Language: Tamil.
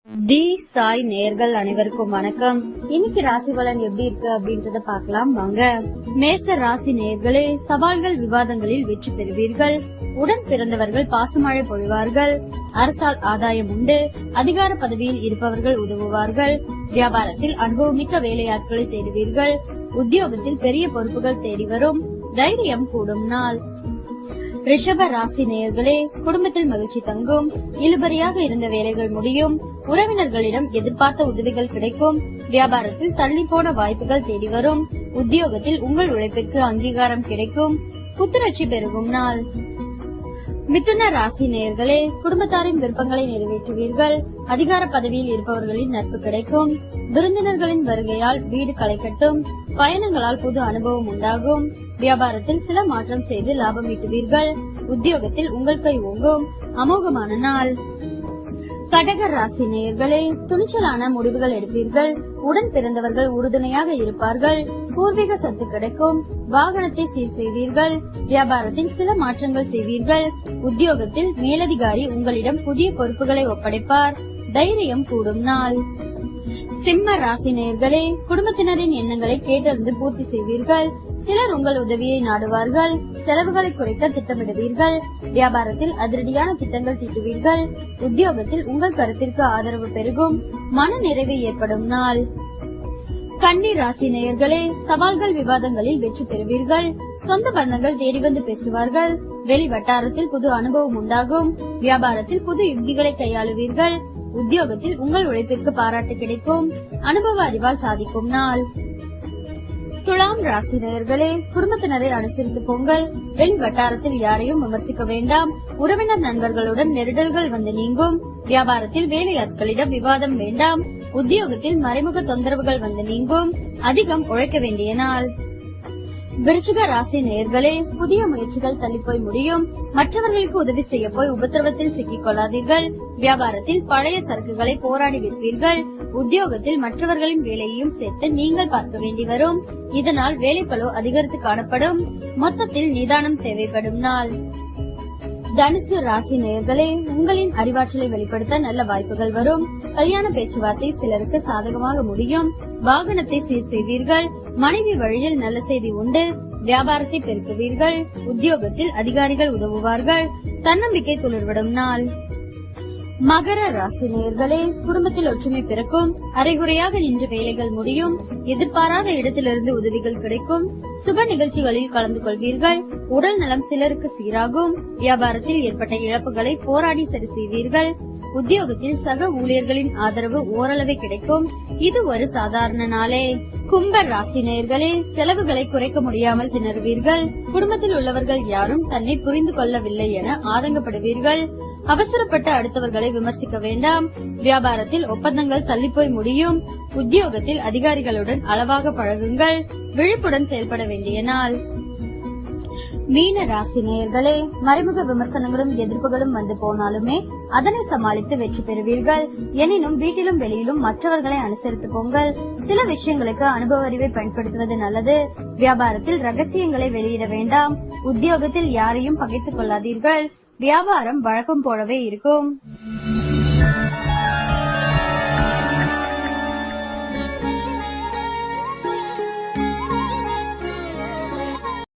தி சாய் நேயர்கள் அனைவருக்கும் வணக்கம். இன்னைக்கு ராசி பலன் எப்படி இருக்கு அப்படின்றத பார்க்கலாம் வாங்க. மேச ராசி நேயர்களே, சவால்கள் விவாதங்களில் வெற்றி பெறுவீர்கள். உடன் பிறந்தவர்கள் பாசமழை பொழிவார்கள். அரசால் ஆதாயம் உண்டு. அதிகார பதவியில் இருப்பவர்கள் உதவுவார்கள். வியாபாரத்தில் அனுபவமிக்க வேலையாட்களை தேடுவீர்கள். உத்தியோகத்தில் பெரிய பொறுப்புகள் தேடி வரும். தைரியம் கூடும் நாள். ரிஷப ராசி நேயர்களே, குடும்பத்தில் மகிழ்ச்சி தங்கும். இழுபறியாக இருந்த வேலைகள் முடியும். உறவினர்களிடம் எதிர்பார்த்த உதவிகள் கிடைக்கும். வியாபாரத்தில் தள்ளி போன வாய்ப்புகள் தேடி வரும். உத்தியோகத்தில் உங்கள் உழைப்பிற்கு அங்கீகாரம் கிடைக்கும். புத்துணர்ச்சி பெருகும் நாள். மிதுன ராசி நேயர்களே, குடும்பத்தாரின் விருப்பங்களை நிறைவேற்றுவீர்கள். அதிகார பதவியில் இருப்பவர்களின் நட்பு கிடைக்கும். விருந்தினர்களின் வருகையால் வீடு களை கட்டும். பயணங்களால் புது அனுபவம் உண்டாகும். வியாபாரத்தில் சில மாற்றம் செய்து லாபம் ஈட்டுவீர்கள். உத்தியோகத்தில் உங்கள் கை ஓங்கும். அமோகமான நாள். கடக ராசி நேயர்களே, துணிச்சலான முடிவுகள் எடுப்பீர்கள். உடன் பிறந்தவர்கள் உறுதுணையாக இருப்பார்கள். பூர்வீக சொத்து கிடைக்கும். வாகனத்தை சீர் செய்வீர்கள். வியாபாரத்தில் சில மாற்றங்கள் செய்வீர்கள். உத்தியோகத்தில் மேலதிகாரி உங்களிடம் புதிய பொறுப்புகளை ஒப்படைப்பார். தைரியம் கூடும் நாள். சிம்ம ராசி நேயர்களே, குடும்பத்தினரின் எண்ணங்களை கேட்டறிந்து பூர்த்தி செய்வீர்கள். சிலர் உங்கள் உதவியை நாடுவார்கள். செலவுகளை குறைக்க திட்டமிடுவீர்கள். வியாபாரத்தில் அதிரடியான திட்டங்கள் தீட்டுவீர்கள். உத்தியோகத்தில் உங்கள் கருத்திற்கு ஆதரவு பெருகும். மன நிறைவு ஏற்படும் நாள். கன்னி ராசி நேயர்களே, சவால்கள் விவாதங்களில் வெற்றி பெறுவீர்கள். சொந்த பந்தங்கள் தேடி வந்து பேசுவார்கள். வெளி வட்டாரத்தில் புது அனுபவம் உண்டாகும். வியாபாரத்தில் புது யுக்திகளை கையாளுவீர்கள். உத்தியோகத்தில் உங்கள் உழைப்பிற்கு பாராட்டு கிடைக்கும். அனுபவ அறிவால் சாதிக்கும் நாள். துலாம் ராசி நேயர்களே, குடும்பத்தினரை அனுசரித்து போங்கள். வெளி வட்டாரத்தில் யாரையும் விமர்சிக்க வேண்டாம். உறவினர் நண்பர்களுடன் நெருடல்கள் வந்து நீங்கும். வியாபாரத்தில் வேலையாட்களிடம் விவாதம் வேண்டாம். உத்தியோகத்தில் மறைமுக தொந்தரவுகள் வந்து நீங்கும். அதிகம் உழைக்க வேண்டிய நாள். விருச்சிக ராசி நேயர்களே, புதிய முயற்சிகள் தள்ளிப்போய் முடியும். மற்றவர்களுக்கு உதவி செய்ய போய் உபத்திரவத்தில் சிக்கிக் கொள்ளாதீர்கள். வியாபாரத்தில் பழைய சரக்குகளை போராடி விற்பீர்கள். உத்தியோகத்தில் மற்றவர்களின் வேலையையும் சேர்த்து நீங்கள் பார்க்க வேண்டி வரும். இதனால் வேலைப்பளு அதிகரித்து காணப்படும். மொத்தத்தில் நிதானம் தேவைப்படும் நாள். தனுசு ராசி நேயர்களே, உங்களின் அறிவாற்றலை வெளிப்படுத்த நல்ல வாய்ப்புகள் வரும். கல்யாண பேச்சுவார்த்தை சிலருக்கு சாதகமாக முடியும். வாகனத்தை சீர் செய்வீர்கள். மனைவி வழியில் நல்ல செய்தி உண்டு. வியாபாரத்தை பெருக்குவீர்கள். உத்தியோகத்தில் அதிகாரிகள் உதவுவார்கள். தன்னம்பிக்கை துளிர்விடும் நாள். மகர ராசி நேயர்களே, குடும்பத்தில் ஒற்றுமை பிறக்கும். அரைகுறையாக நின்ற வேலைகள் முடியும். எதிர்பாராத இடத்திலிருந்து உதவிகள் கிடைக்கும். சுப நிகழ்ச்சிகளில் கலந்து கொள்வீர்கள். உடல் நலம் சிலருக்கு சீராகும். வியாபாரத்தில் ஏற்பட்ட இழப்புகளை போராடி சரி செய்வீர்கள். உத்தியோகத்தில் சக ஊழியர்களின் ஆதரவு ஓரளவே கிடைக்கும். இது ஒரு சாதாரண நாளே. கும்ப ராசி நேயர்களே, செலவுகளை குறைக்க முடியாமல் திணறுவீர்கள். குடும்பத்தில் உள்ளவர்கள் யாரும் தன்னை புரிந்து கொள்ளவில்லை என ஆதங்கப்படுவீர்கள். அவசரப்பட்ட அடுத்தவர்களை விமர்சிக்க வேண்டாம். வியாபாரத்தில் ஒப்பந்தங்கள் தள்ளிப்போய் முடியும். உத்தியோகத்தில் அதிகாரிகளுடன் அளவாக பழகுங்கள். விழிப்புடன் செயல்பட வேண்டிய நாள். மீன ராசி நேயர்களே, மறைமுக விமர்சனங்களும் எதிர்ப்புகளும் வந்து போனாலுமே அதனை சமாளித்து வெற்றி பெறுவீர்கள். எனினும் வீட்டிலும் வெளியிலும் மற்றவர்களை அனுசரித்து போங்கள். சில விஷயங்களுக்கு அனுபவ அறிவை பயன்படுத்துவது நல்லது. வியாபாரத்தில் ரகசியங்களை வெளியிட வேண்டாம். உத்தியோகத்தில் யாரையும் பகைத்துக் கொள்ளாதீர்கள். வியாபாரம் வழக்கம் போலவே இருக்கும்.